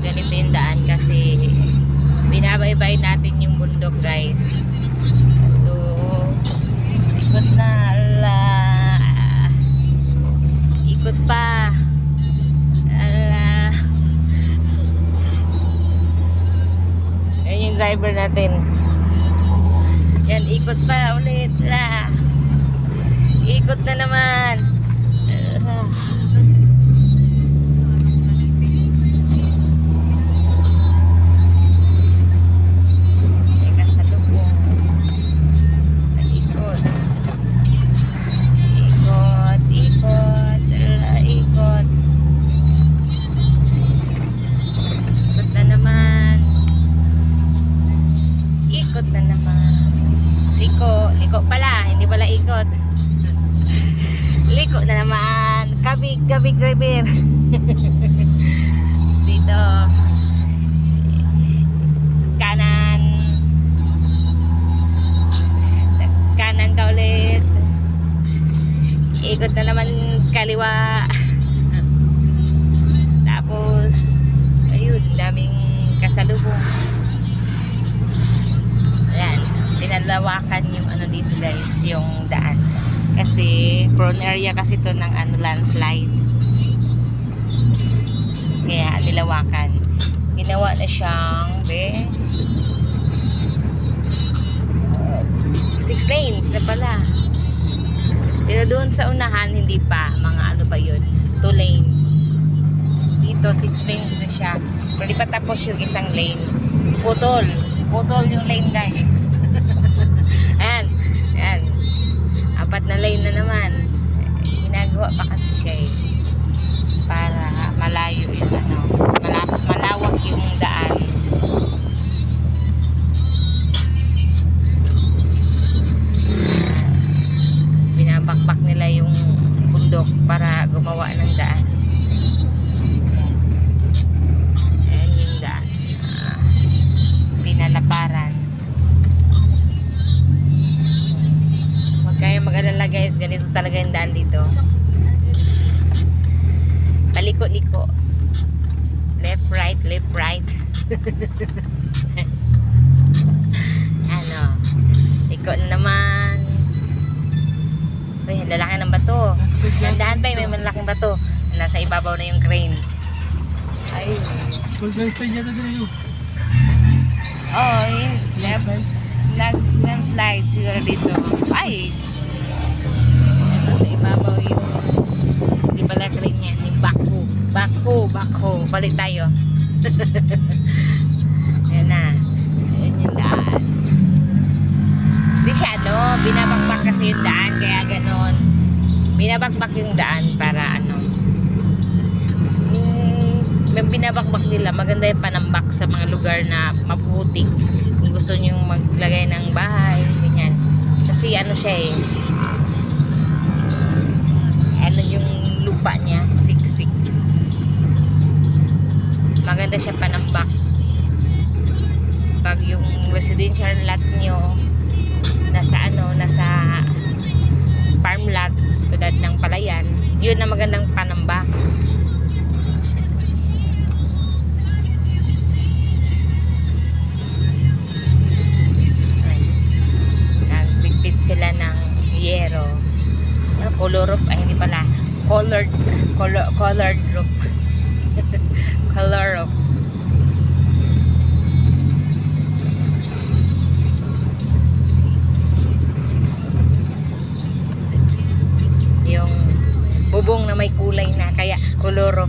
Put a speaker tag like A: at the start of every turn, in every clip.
A: ganito yung daan kasi binabaybay natin yung bundok, guys. Oops. Ikot na. Ala. Ikot pa. Ala. Ayan yung driver natin. Yan, ikot pa ulit. Ala. Ikot na naman. Ala. Liko pala, hindi pala ikot. Liko na naman. Kabig driver. Dito. Kanan. Kanan ka ulit. Ikot na naman kaliwa. Tapos, ayun, daming kasalubong. Ayan. Pinalawakan yung ano dito, guys, yung daan kasi prone area kasi to ng ano, landslide, kaya nilawakan, ginawa na siyang 6 lanes na pala, pero doon sa unahan hindi pa, mga ano pa yun, 2 lanes. Dito 6 lanes na siya, pero di pa tapos yung isang lane, putol yung lane, guys. Ayan, ayan. 4 na lane na naman. Ginagawa pa kasi siya para malayo yung ano, malawak yung daan. Binabakbak nila yung bundok para gumawa ng daan. Ayan yung daan. Pinalaparan. Kaya mag-alala, guys, ganito talaga yung daan dito. Paliko-liko. Left, right. Ano, liko na naman. Uy, lalaki ng bato. Ang daan pa, may malaking bato. Nasa ibabaw na yung crane. Ay.
B: Full slide yata din yun.
A: Oo, yun. Nag-slide siguro dito. Ay! Nasa ibabaw yung hindi pala crane yan. Yung backhoe. Balik tayo. Ayan na. Ayan yung daan. Hindi siya, no? Binabakbak kasi yung daan. Kaya ganon. Binabakbak yung daan para ano. May binabakbak nila. Maganda yung panambak sa mga lugar na maputik. Kung gusto nyo maglagay ng bahay, ganyan. Kasi ano siya ano yung lupa niya, fiksik. Maganda siya panambak. Pag yung residential lot nyo nasa farm lot tulad ng palayan, yun na magandang panambak. Sila ng yero, color roof, ay hindi pala, colored roof. Color roof. Yung bubong na may kulay na, kaya color roof.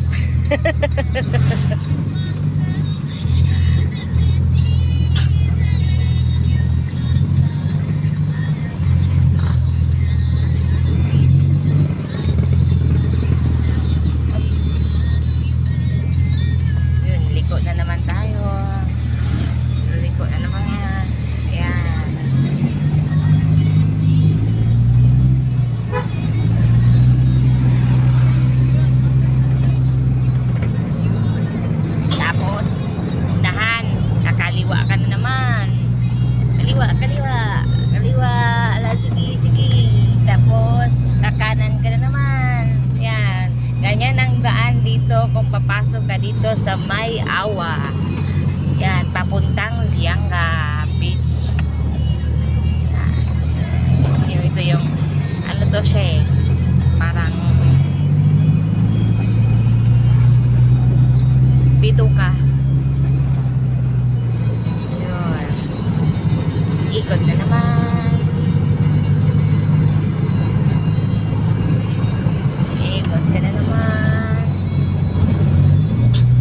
A: tayo sa May Awa. Yan, papuntang Lianga Beach. Yan. Ito yung, ano to siya eh, parang bituka. Yun. Ikot na naman. Ikot ka na naman.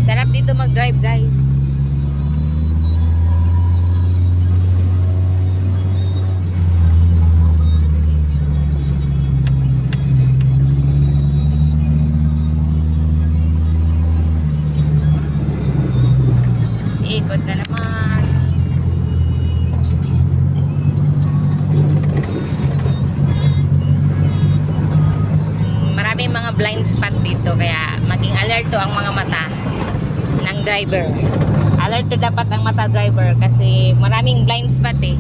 A: Sarap dito mag-drive, guys. Ikot na naman. Maraming mga blind spot dito, kaya maging alerto ang mga mata ng driver. Alerto dapat ang mata driver kasi maraming blind spot eh.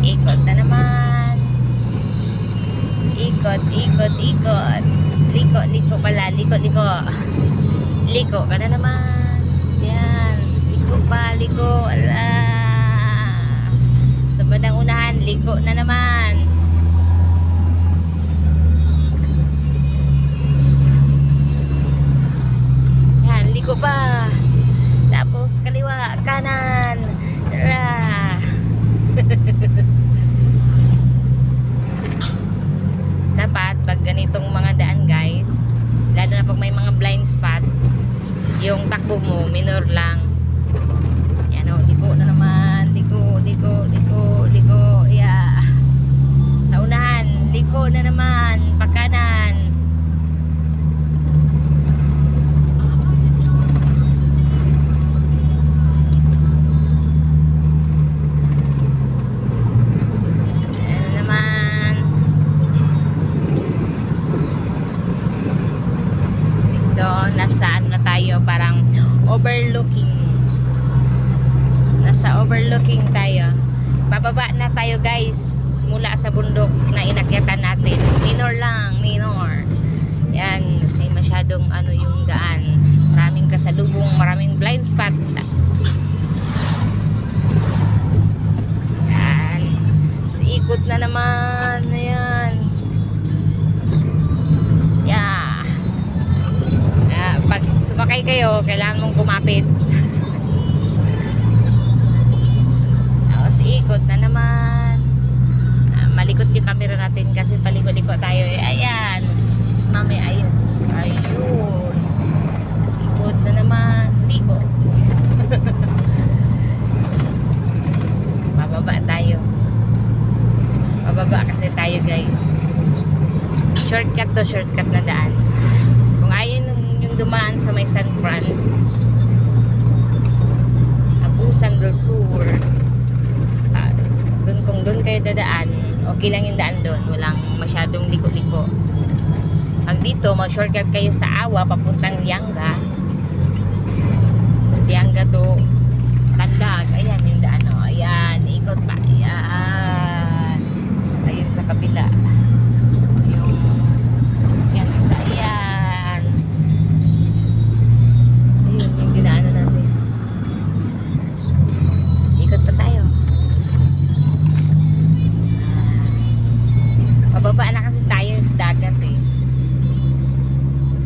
A: Ikot na naman. Ikot, ikot, ikot. Liko, liko pala. Liko, liko. Liko ka na naman. Yan. Liko pa, liko. Ala. Sa bandang unahan, liko na naman. Yan, liko pa. Tapos kaliwa, kanan. Tara. Dapat pag ganitong mga daan, guys, lalo na pag may mga blind spot, yung takbo mo minor lang. Yan o, liko na naman. Liko, liko, liko, liko. Yeah. Sa unahan, liko na naman. Pagkanan. Nasa ano na tayo, parang overlooking. Nasa overlooking tayo. Bababa na tayo, guys, mula sa bundok na inakyatan natin. Minor lang, minor. Yan, kasi masyadong ano yung daan. Maraming kasalubong, maraming blind spot. Yan. Ikot na naman. Ayan. Yeah. Pag sumakay kayo, kailangan mong kumapit. Tapos ikot na naman. Malikot yung camera natin kasi paliko-liko tayo. Ayan. Si mami, ayun. Ayun. Ikot na naman. Liko. Pababa tayo. Pababa kasi tayo, guys. Shortcut to, shortcut na daan. Kung ayun yung dumaan sa may San Franz, Agusan del Sur, kung doon kayo dadaan, okay lang yung daan doon, walang masyadong liko-liko. Pag dito, mag-shortcut kayo sa Awa papuntang Lianga. Lianga to Tandag. Ayan yung daan, oh. Ayan, ikot pa. Ayan. Ayun sa kabila. Yan sa ayan. Ayun yung dinaanan natin. Ikot pa tayo. Pababa na kasi tayo sa dagat eh.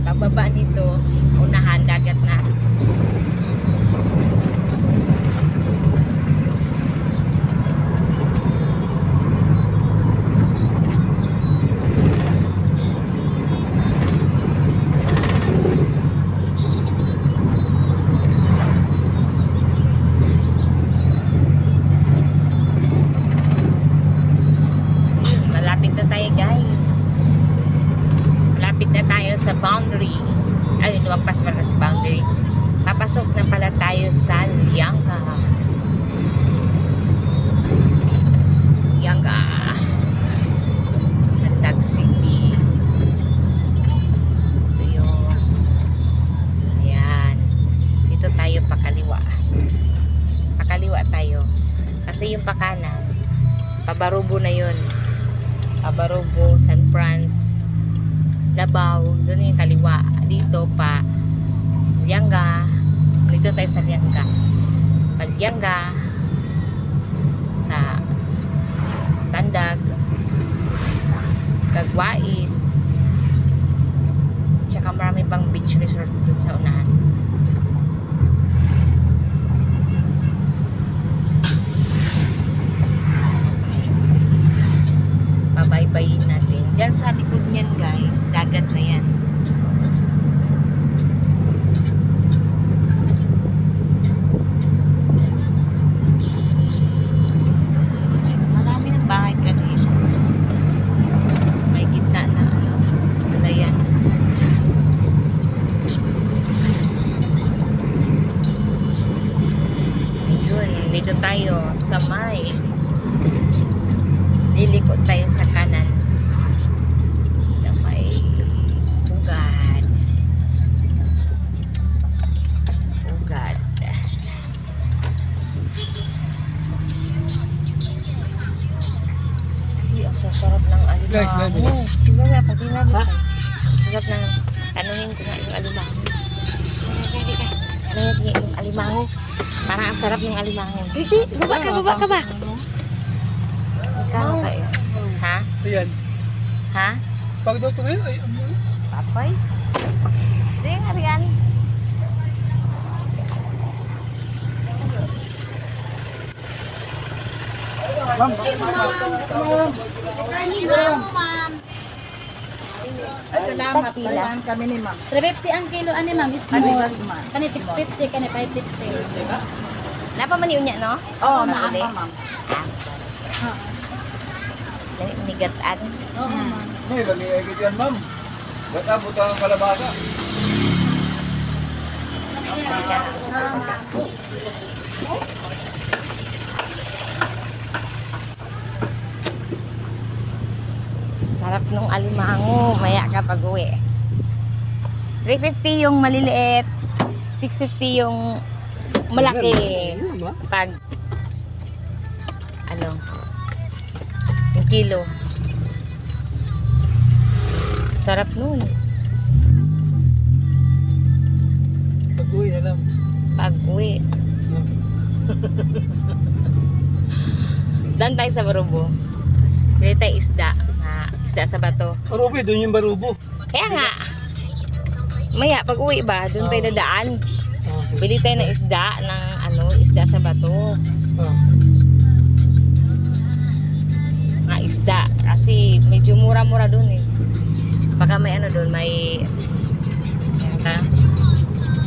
A: Pababa nito, unahan, dagat na. Sa boundary, ayun, lumagpas pa sa boundary, papasok na pala tayo sa Lianga. Lianga, Tandag City. Ito yung, ayan, dito tayo pakaliwa. Pakaliwa tayo kasi yung pakanan, Pabarubo na yun. Pabarubo, San Franz, ibabaw, doon yung kaliwa. Dito pa, Lianga. Dito tayo sa Lianga. Pag Lianga, sa Tandag, Kagwain, tsaka marami pang beach resort doon sa unahan. Pabaybayin natin. Diyan sa likod niyan guys, dagat na yan. Marami ng bahay pa rin. May gitna na yan. Yun, dito tayo sa may liliko tayo sa kanan sa may Pugad. Ang sasarap ng
B: Guys,
A: alimango. Sige na, pati na ba? Sasarap ng tanunin ko nga yung alimango. Pwede ka. Tanunin yung alimango. Parang ang sarap ng alimango. Titi, baba ka ba? Magkano kayo? Ha?
B: Ayan.
A: Ha?
B: Pag daw ito ngayon, ay ano?
A: Papay? Ito yung ariyan.
C: Ay, salamat.
A: Pila.
C: Kailangan kami ni ma'am.
D: 350 ang kilo ani ma'am is
C: Ano
D: more.
C: ba, ma'am?
D: Kani 650 kani 550.
A: Napa man yun niya, no?
C: Oo,
A: Ano
C: naan
A: uli?
C: pa, ma'am.
A: Dali, nigataan.
D: Oo ma'am.
E: May lami agad yan, ma'am. Ba't abot ang kalabasa?
A: Sarap nung alimango. Maya ka pag uwi. 350 yung maliliit. 650 yung malaki. Pag ano yung kilo. Sarap nun.
B: Pag-uwi na lang.
A: Pag uwi. Dan tayo sa Barubo. Bili tayo isda. Isda sa bato.
B: Barubo, doon yung barubo.
A: Kaya nga. Maya, pag uwi ba, doon tayo dadaan. Bili tayo ng isda, isda sa bato. Nga isda. Kasi medyo mura-mura doon eh. Baka may doon, may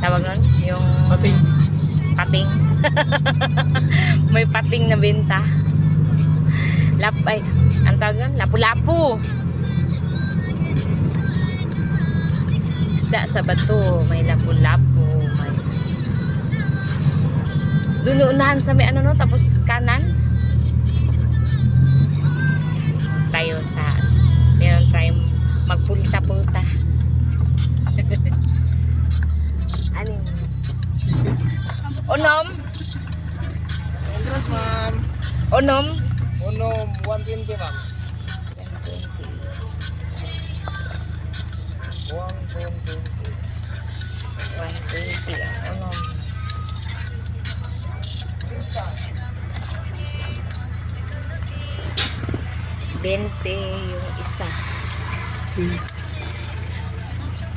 A: tawag nun? Yung
B: Pating.
A: pating. May pating na benta. Ang tawag nun? Lapu-lapu. Isda sa bato, may lapu-lapu, may doon unahan sa may tapos kanan tayo sa meron tayong magpulta-pulta. Alin? Onom?
C: Entras, ma'am.
A: Onom?
C: Unom, 120, ma'am.
A: 120 ang onom. Bente yung isa.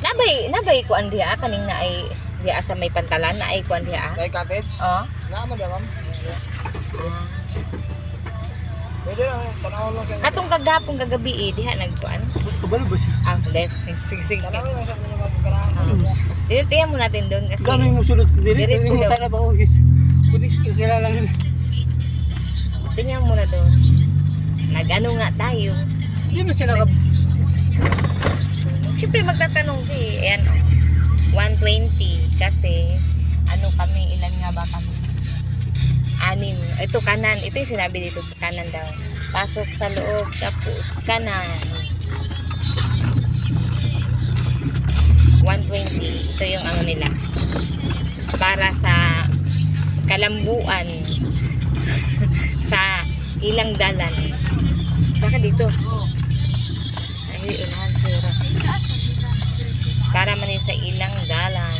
A: Nabay ko diha kaning na ay diha sa may pantalan na ay kuan diha.
C: Thai cottage?
A: Oh.
C: Naman ba, ma'am? Pwede lang, tanawin lang sa inyo.
A: Katong kagapong kagabi diha nagkuan.
B: Kabalo ba siya?
A: Sige.
C: Tanawin lang sa inyo, ma'am.
A: Dito tiyan mo natin doon kasi
B: Gano'n yung musulot sa dili?
A: Diretso
B: Yung
A: daw.
B: tayo na ba ako, guys? Buti kilala nga.
A: tingnan mo na doon. Nag-ano nga tayo.
B: Hindi mo sila ka...
A: Siyempre magtatanong ka eh. Ayan, 120 kasi kami, ilan nga ba kami? 6. Ito kanan. Ito yung sinabi dito sa kanan daw. Pasok sa loob, tapos kanan. 120. Ito yung nila. Para sa kalambuan. Sa ilang dalan. Baka dito. Ay, unahan pera. sa ilang dalan.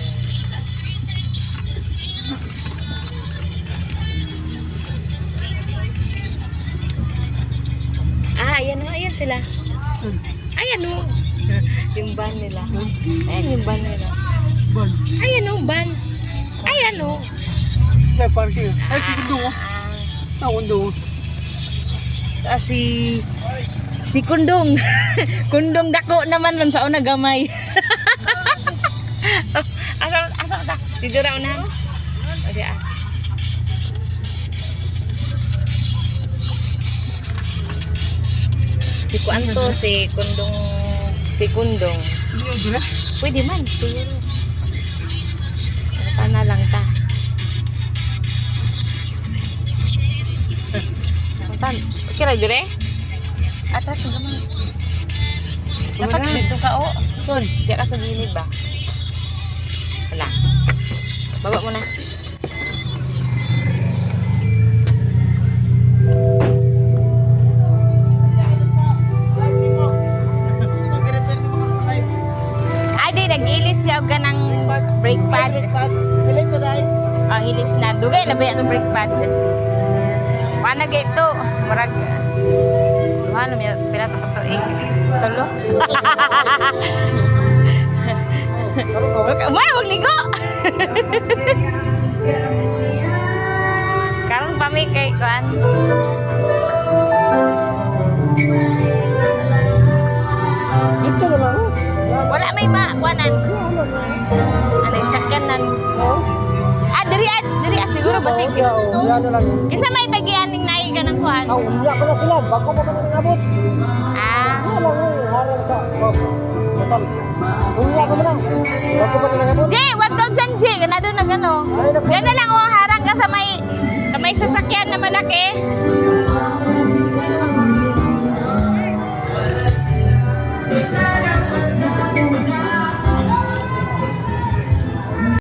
A: Ayan sila. Ayan o. Yung van nila. Ayan yung van nila.
B: Ban.
A: Ayan o, van. Ayan o.
B: Sa parking. Ay, si Kundo. Kundo.
A: Si Kundong. Kundong dako naman man sa una gamay. Asa ta? Dito ra unahan. O di ah. Si Kuanto, si Kundong.
B: Hindi yun dila.
A: Pwede man, siguro. Tana lang ta. Tan, kira dire? Atas mo naman. Dapat
B: Wala.
A: dito ka o.
B: Son.
A: Diyan ka sa gilid ba? Wala. Baba mo na. Adi, nag-ilis siya ka ng brake pad.
C: Bilis na dahil.
A: Ang ilis na. Dugay na ba yung brake pad? Paano ito? Marag. Ano, pila ito ito eh. Tulo. Huwag ligo! Karon pami kay Kuan.
B: Dito naman.
A: Wala may kuanan. Ano, sakyanan. Diri siguro basig.
B: Yan na lang.
A: Kisa may tagian ning naay ka ng kuan.
B: Umiyak ko na sila. Bako pa ka nang abot.
A: Ah,
B: Wala mo. Harang sa. Total. Umiyak ko na lang. Bako pa nang abot.
A: Jay, wag daw dyan, Jay. Kana doon na gano. Yan na lang, oh, harang ka sa may sasakyan na malaki.